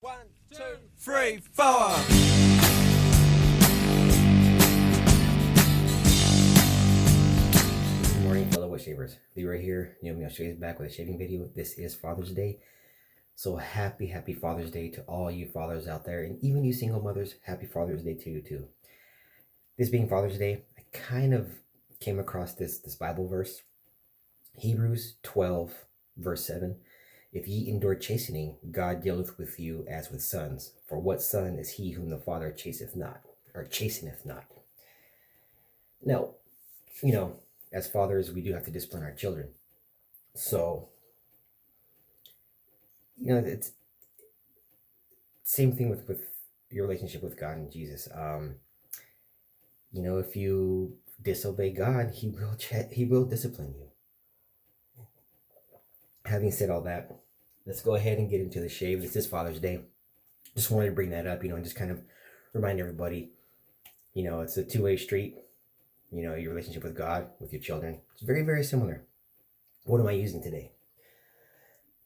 1, 2, 3, 4. Good morning, fellow wood shavers. Leroy here. I'm straight back with a shaving video. This is Father's Day. So happy Father's Day to all you fathers out there, and even you single mothers, happy Father's Day to you too. This being Father's Day, I kind of came across this Bible verse. Hebrews 12, verse 7. If ye endure chastening, God dealeth with you as with sons. For what son is he whom the Father chasteneth not? Now, as fathers, we do have to discipline our children. So, it's same thing with your relationship with God and Jesus. If you disobey God, He will discipline you. Having said all that, let's go ahead and get into the shave. This is Father's Day. Just wanted to bring that up, and just kind of remind everybody, it's a two-way street. Your relationship with God, with your children. It's very, very similar. What am I using today?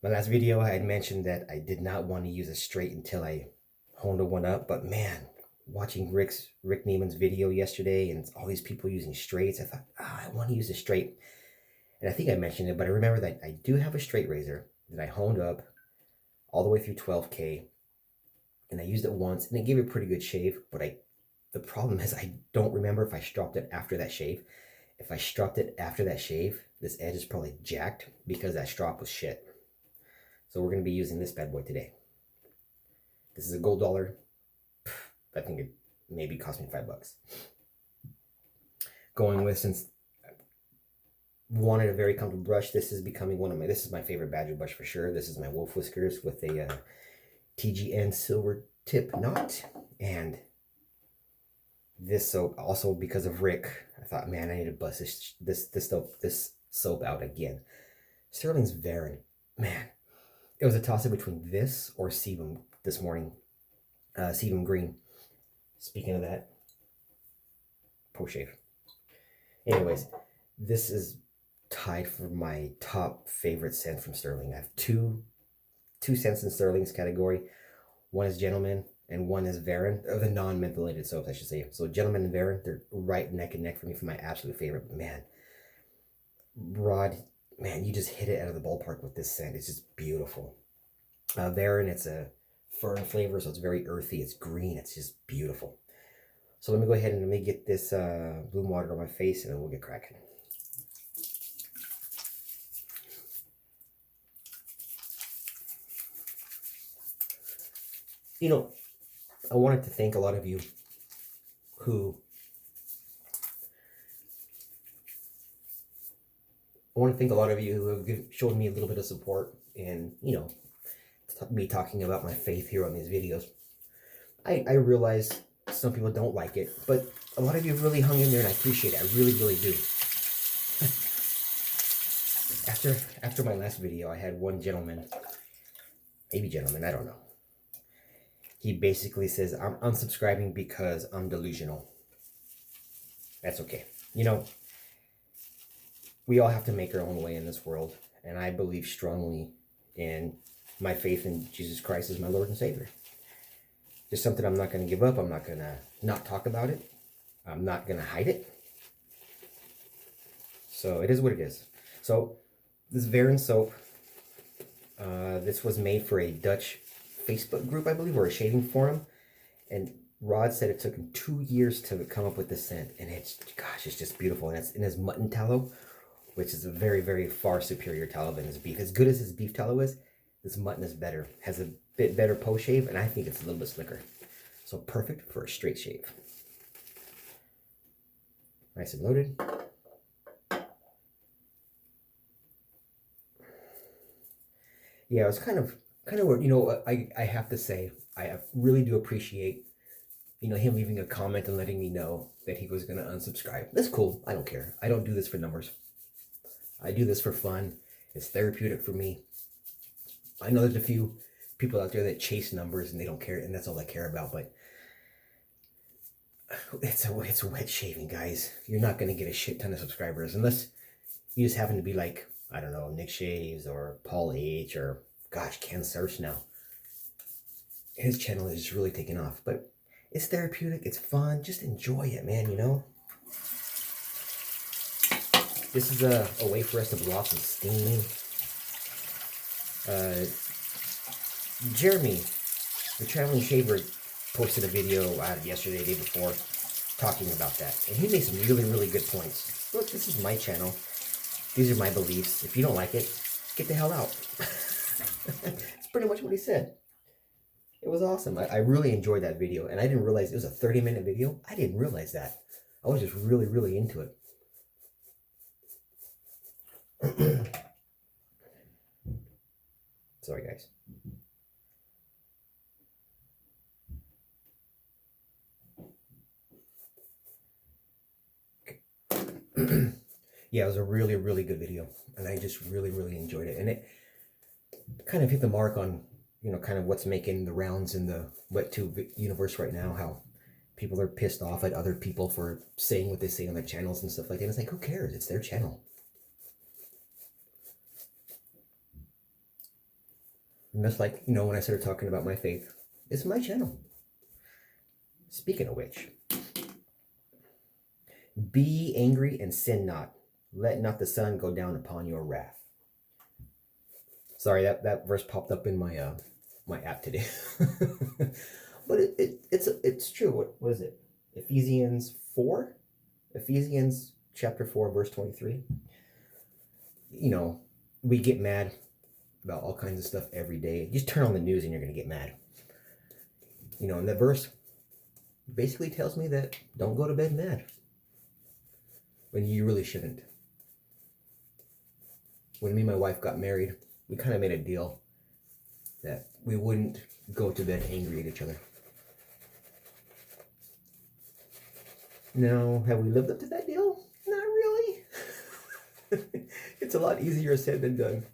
My last video, I had mentioned that I did not want to use a straight until I honed one up. But man, watching Rick Neiman's video yesterday and all these people using straights, I thought, I want to use a straight. And I think I mentioned it, but I remember that I do have a straight razor that I honed up all the way through 12K. And I used it once, and it gave a pretty good shave. But the problem is I don't remember if I stropped it after that shave. If I stropped it after that shave, this edge is probably jacked because that strop was shit. So we're going to be using this bad boy today. This is a gold dollar. I think it maybe cost me $5. Going with, since I wanted a very comfortable brush, this is becoming this is my favorite badger brush for sure. This is my wolf whiskers with a TGN silver tip knot. And this soap, also because of Rick, I thought, man, I need to bust this soap out again. Stirling's Varen, man, it was a toss-up between this or Sebum this morning. Sebum green. Speaking of that, post shave. Anyways, this is tied for my top favorite scent from Stirling. I have two scents in Stirling's category. One is Gentleman, and one is Varen, or the non-mentholated soaps, I should say. So Gentleman and Varen, they're right neck and neck for me for my absolute favorite. But man, Rod, man, you just hit it out of the ballpark with this scent. It's just beautiful. Varen, it's a fern flavor, so it's very earthy. It's green. It's just beautiful. So let me go ahead and let me get this bloom water on my face, and then we'll get cracking. I wanted to thank a lot of you who have shown me a little bit of support and, me talking about my faith here on these videos. I realize some people don't like it, but a lot of you have really hung in there, and I appreciate it. I really, really do. After my last video, I had one gentleman, I don't know. He basically says, I'm unsubscribing because I'm delusional. That's okay. We all have to make our own way in this world, and I believe strongly in my faith in Jesus Christ as my Lord and Savior. Just something I'm not going to give up. I'm not going to not talk about it. I'm not going to hide it. So it is what it is. So this Varen soap, this was made for a Dutch Facebook group, I believe, or a shaving forum. And Rod said it took him 2 years to come up with this scent. And it's just beautiful. And it's in his mutton tallow, which is a very, very far superior tallow than his beef. As good as his beef tallow is, this mutton is better. Has a bit better post shave, and I think it's a little bit slicker. So perfect for a straight shave. Nice and loaded. Yeah, it was kind of I have to say, I really do appreciate, him leaving a comment and letting me know that he was going to unsubscribe. That's cool. I don't care. I don't do this for numbers. I do this for fun. It's therapeutic for me. I know there's a few people out there that chase numbers and they don't care, and that's all they care about, but it's a wet shaving, guys. You're not going to get a shit ton of subscribers unless you just happen to be like, I don't know, Nick Shaves or Paul H or, gosh, Ken Search now. his channel is just really taking off. But it's therapeutic, it's fun, just enjoy it, man, you know? This is a way for us to blow off some steam. Jeremy, the traveling shaver, posted a video yesterday, the day before, talking about that. And he made some really, really good points. Look, this is my channel. These are my beliefs. If you don't like it, get the hell out. That's pretty much what he said. It was awesome. I really enjoyed that video. And I didn't realize it was a 30-minute video. I didn't realize that. I was just really, really into it. Sorry, guys. Yeah, it was a really, really good video. And I just really, really enjoyed it. And it kind of hit the mark on, you know, kind of what's making the rounds in the WetTube universe right now. How people are pissed off at other people for saying what they say on their channels and stuff like that. And it's like, who cares? It's their channel. And that's like, you know, when I started talking about my faith, it's my channel. Speaking of which, be angry and sin not. Let not the sun go down upon your wrath. Sorry, that verse popped up in my my app today. But it's true. What is it? Ephesians 4? Ephesians chapter 4, verse 23. You know, we get mad about all kinds of stuff every day. Just turn on the news and you're going to get mad. You know, and that verse basically tells me that don't go to bed mad. When you really shouldn't. When me and my wife got married, we kind of made a deal that we wouldn't go to bed angry at each other. Now, have we lived up to that deal? Not really. It's a lot easier said than done.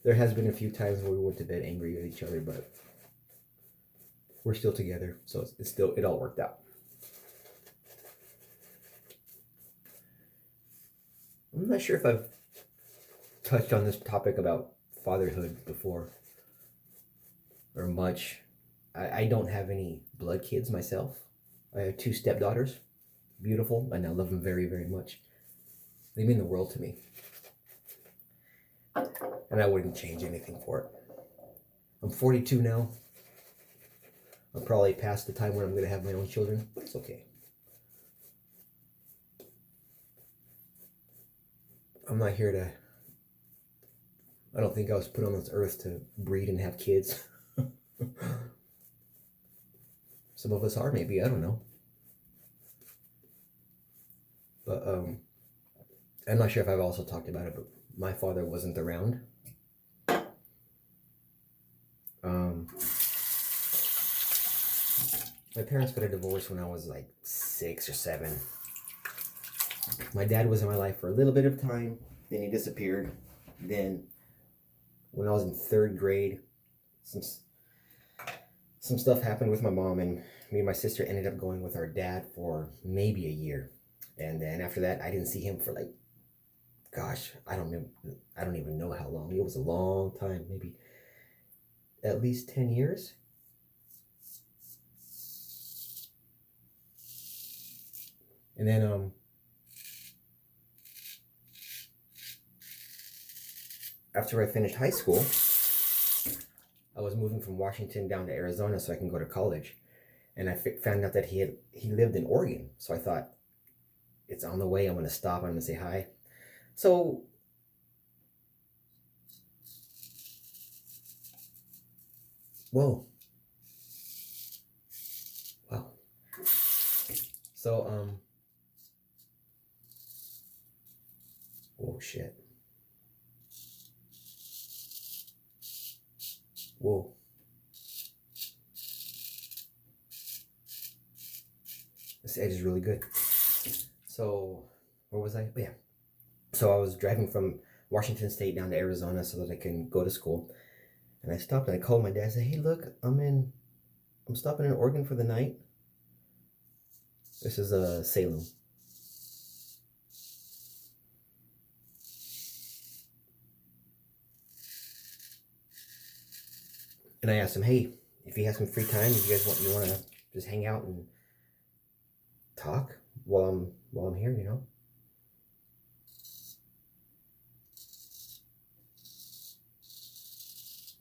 There has been a few times where we went to bed angry at each other, but we're still together, so it all worked out. I'm not sure if I've touched on this topic about fatherhood before or much. I don't have any blood kids myself. I have 2 stepdaughters, beautiful, and I love them very, very much. They mean the world to me. And I wouldn't change anything for it. I'm 42 now. I'm probably past the time when I'm going to have my own children, but it's okay. I'm not here to... I don't think I was put on this earth to breed and have kids. Some of us are, maybe. I don't know. But I'm not sure if I've also talked about it, but my father wasn't around. My parents got a divorce when I was like 6 or 7. My dad was in my life for a little bit of time, then he disappeared. Then when I was in 3rd grade, some stuff happened with my mom, and me and my sister ended up going with our dad for maybe a year. And then after that, I didn't see him for like, gosh, I don't even know how long. It was a long time, maybe at least 10 years. And then after I finished high school, I was moving from Washington down to Arizona so I can go to college. And I found out that he lived in Oregon. So I thought, it's on the way, I'm going to stop, I'm going to say hi. So whoa. Wow. So oh shit. Whoa. This edge is really good. So, where was I? Oh, yeah. So I was driving from Washington State down to Arizona so that I can go to school. And I stopped and I called my dad and said, hey, look, I'm stopping in Oregon for the night. This is Salem. And I asked him, hey, if you have some free time, if you guys want to just hang out and talk while I'm here, you know.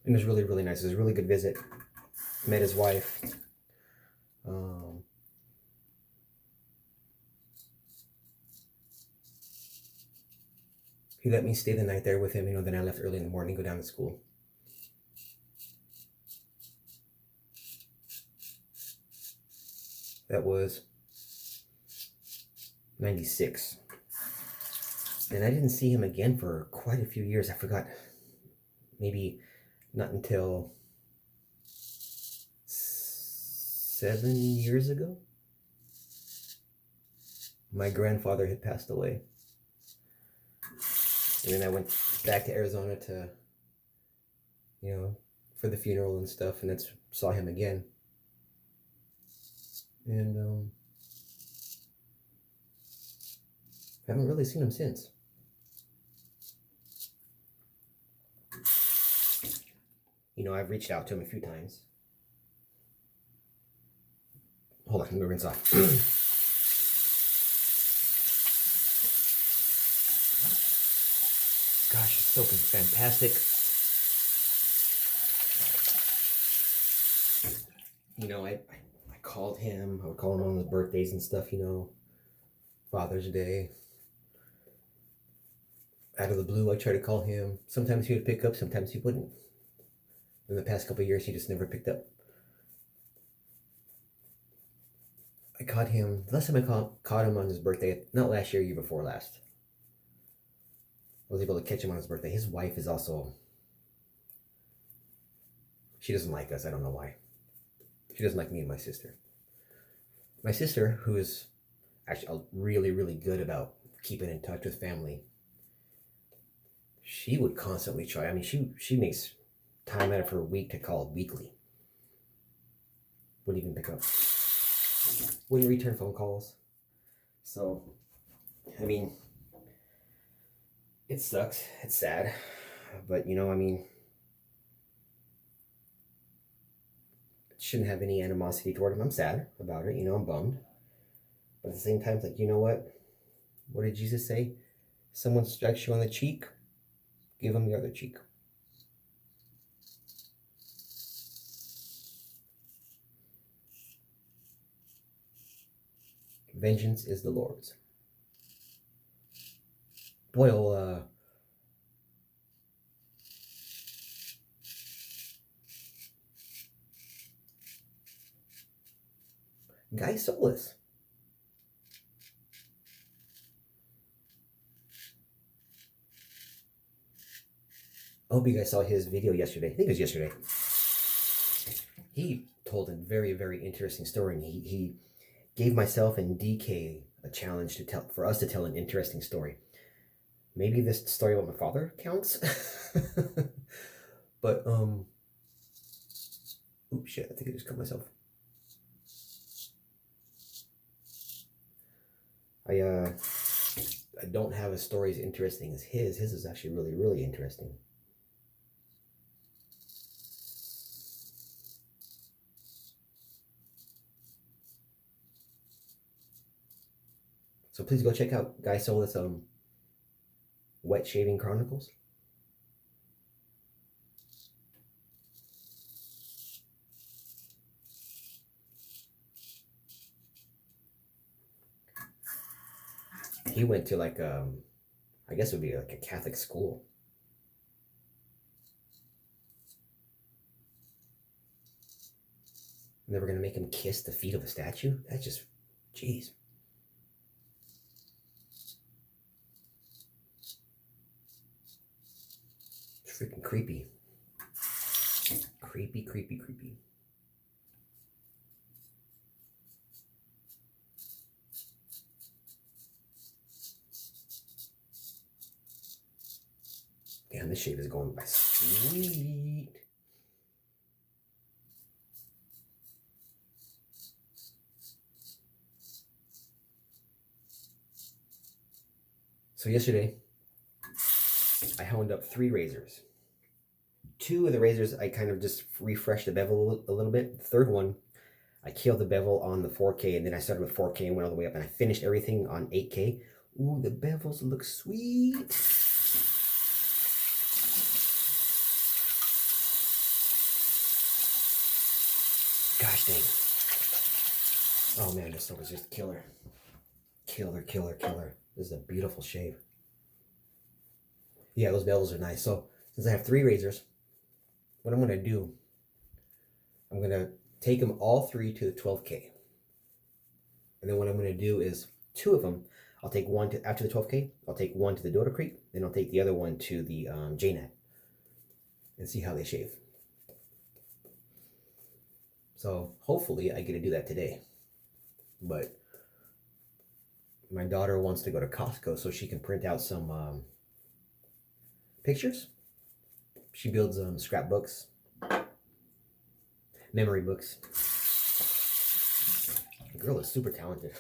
And it was really, really nice. It was a really good visit. Met his wife. He let me stay the night there with him, you know, then I left early in the morning, go down to school. That was 96. And I didn't see him again for quite a few years. I forgot, maybe not until 7 years ago. My grandfather had passed away. And then I went back to Arizona to, you know, for the funeral and stuff, and that's saw him again. And haven't really seen him since. You know, I've reached out to him a few times. Hold on, let me rinse off. Gosh, soap is fantastic. You know, I called him. I would call him on his birthdays and stuff, you know. Father's Day. Out of the blue, I try to call him. Sometimes he would pick up, sometimes he wouldn't. In the past couple of years, he just never picked up. I caught him, the last time I caught him on his birthday, not last year, year before last. I was able to catch him on his birthday. His wife is also, she doesn't like us. I don't know why. She doesn't like me and my sister. My sister, who is actually really, really good about keeping in touch with family, she would constantly try. I mean, she makes time out of her week to call weekly. Wouldn't even pick up. Wouldn't return phone calls. So, I mean, it sucks. It's sad. But, you know, I mean, shouldn't have any animosity toward him. I'm sad about it. You know, I'm bummed. But at the same time, it's like, you know what? What did Jesus say? Someone strikes you on the cheek, give them the other cheek. Vengeance is the Lord's. Boy, Guy Solis. I hope you guys saw his video yesterday. I think it was yesterday. He told a very, very interesting story. And he gave myself and DK a challenge to for us to tell an interesting story. Maybe this story about my father counts. But oops, shit! I think I just cut myself. I don't have a story as interesting as his. His is actually really, really interesting. So please go check out Guy Solis Wet Shaving Chronicles. He went to like I guess it would be like a Catholic school. And they were gonna make him kiss the feet of a statue? That's just, jeez. It's freaking creepy. Creepy, creepy, creepy. Damn, this shave is going by sweet. So yesterday, I honed up 3 razors. 2 of the razors, I kind of just refreshed the bevel a little bit. The third one, I killed the bevel on the 4K, and then I started with 4K and went all the way up, and I finished everything on 8K. Ooh, the bevels look sweet. Gosh dang. Oh man, this soap is just killer. Killer, killer, killer. This is a beautiful shave. Yeah, those bevels are nice. So, since I have 3 razors, what I'm going to do, I'm going to take them all 3 to the 12K. And then what I'm going to do is 2 of them, I'll take one to after the 12K, I'll take one to the Dodo Creek, then I'll take the other one to the JNAT and see how they shave. So hopefully I get to do that today. But my daughter wants to go to Costco so she can print out some pictures. She builds scrapbooks, memory books. The girl is super talented.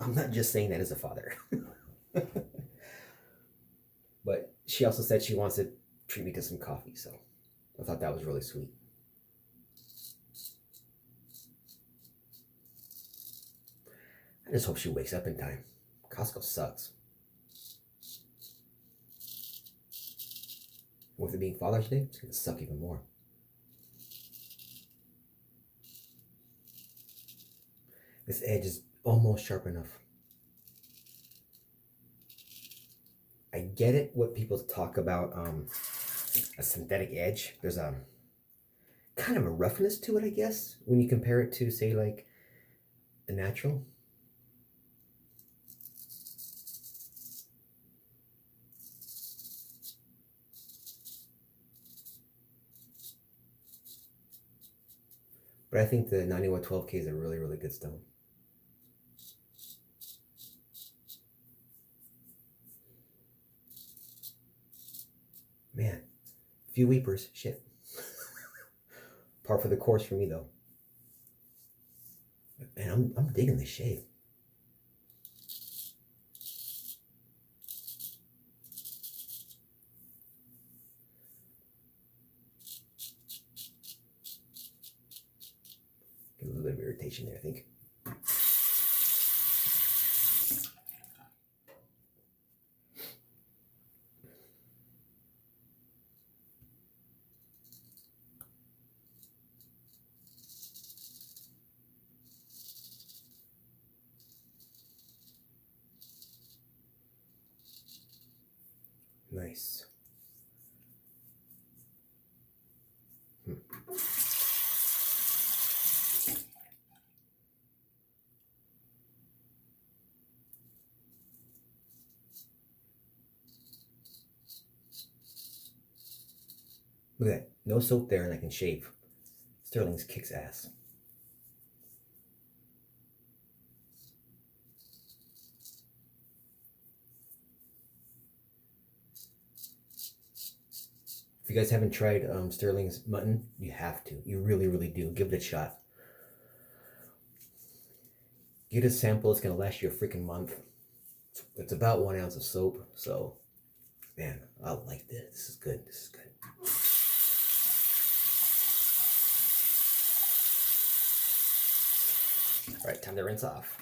I'm not just saying that as a father. But she also said she wants to treat me to some coffee, so I thought that was really sweet. I just hope she wakes up in time. Costco sucks. With it being Father's Day, it's going to suck even more. This edge is almost sharp enough. I get it what people talk about a synthetic edge. There's a kind of a roughness to it, I guess, when you compare it to, say, like a natural. But I think the Naniwa 12K is a really, really good stone. Man, few weepers, shit. Par for the course for me though. Man, I'm digging this shave. Get a little bit of irritation there, I think. Nice. Look at that. No soap there and I can shave. Stirling's kicks ass. If you guys haven't tried Stirling's mutton, you have to. You really, really do. Give it a shot. Get a sample. It's going to last you a freaking month. It's about 1 ounce of soap. So, man, I like this. This is good. This is good. All right, time to rinse off.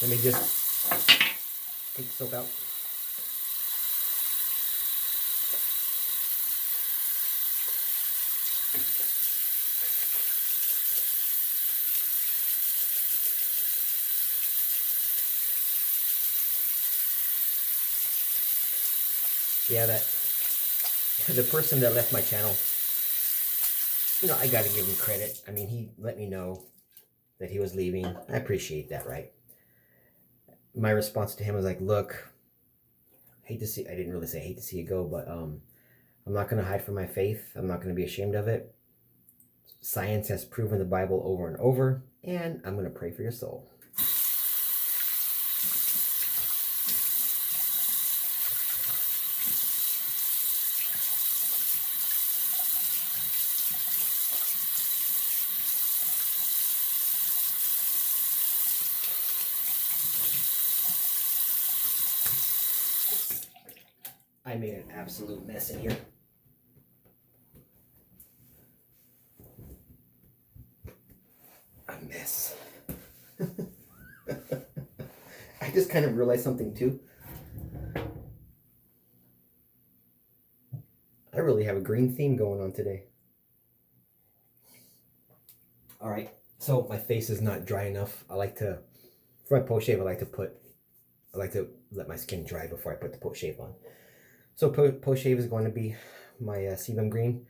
Let me just take the soap out. Yeah, the person that left my channel, you know, I got to give him credit. I mean, he let me know that he was leaving. I appreciate that, right? My response to him was like, look, I didn't really say hate to see you go, but I'm not going to hide from my faith. I'm not going to be ashamed of it. Science has proven the Bible over and over, and I'm going to pray for your soul. I made an absolute mess in here. A mess. I just kind of realized something too. I really have a green theme going on today. All right, so my face is not dry enough. I like to, for my post shave, I like to let my skin dry before I put the post shave on. So post shave is going to be my Sebum green.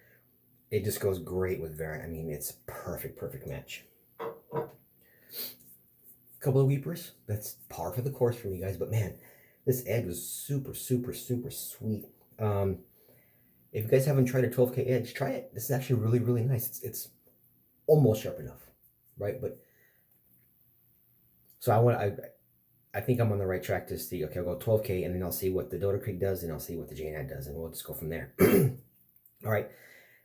It just goes great with Varen. I mean, it's a perfect match. Couple of weepers. That's par for the course for me, guys. But man, this edge was super sweet. If you guys haven't tried a 12K edge, try it. This is actually really nice. It's almost sharp enough, right? But so I think I'm on the right track to see. Okay, I'll go 12K, and then I'll see what the Dodo Creek does, and I'll see what the Jane does, and we'll just go from there. All right,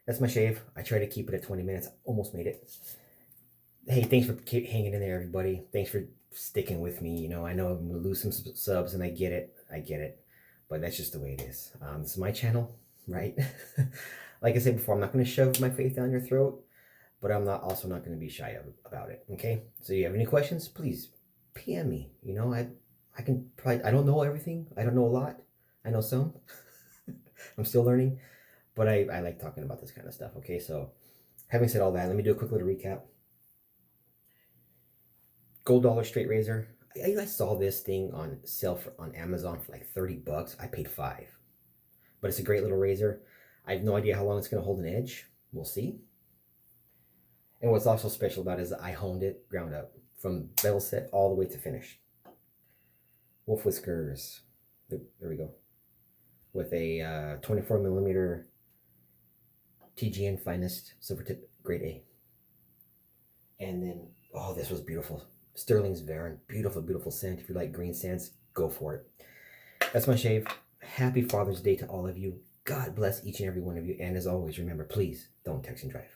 that's my shave. I try to keep it at 20 minutes. Almost made it. Hey, thanks for hanging in there, everybody. Thanks for sticking with me. You know, I know I'm gonna lose some subs, and I get it, but that's just the way it is. This is my channel, right? Like I said before, I'm not going to shove my faith down your throat, but I'm also not going to be shy about it. Okay, so you have any questions, please PM me. You know, I can probably, I don't know everything. I don't know a lot. I know some. I'm still learning, but I like talking about this kind of stuff. Okay, so having said all that, let me do a quick little recap. Gold dollar straight razor. I saw this thing on sale on Amazon for like 30 bucks. I paid $5, but it's a great little razor. I have no idea how long it's going to hold an edge. We'll see. And what's also special about it is I honed it ground up from bevel set all the way to finish. Wolf whiskers. There we go. With a 24 millimeter TGN finest silver tip grade A. And then, oh, this was beautiful. Stirling's Varen. Beautiful scent. If you like green scents, go for it. That's my shave. Happy Father's Day to all of you. God bless each and every one of you. And as always, remember, please don't text and drive.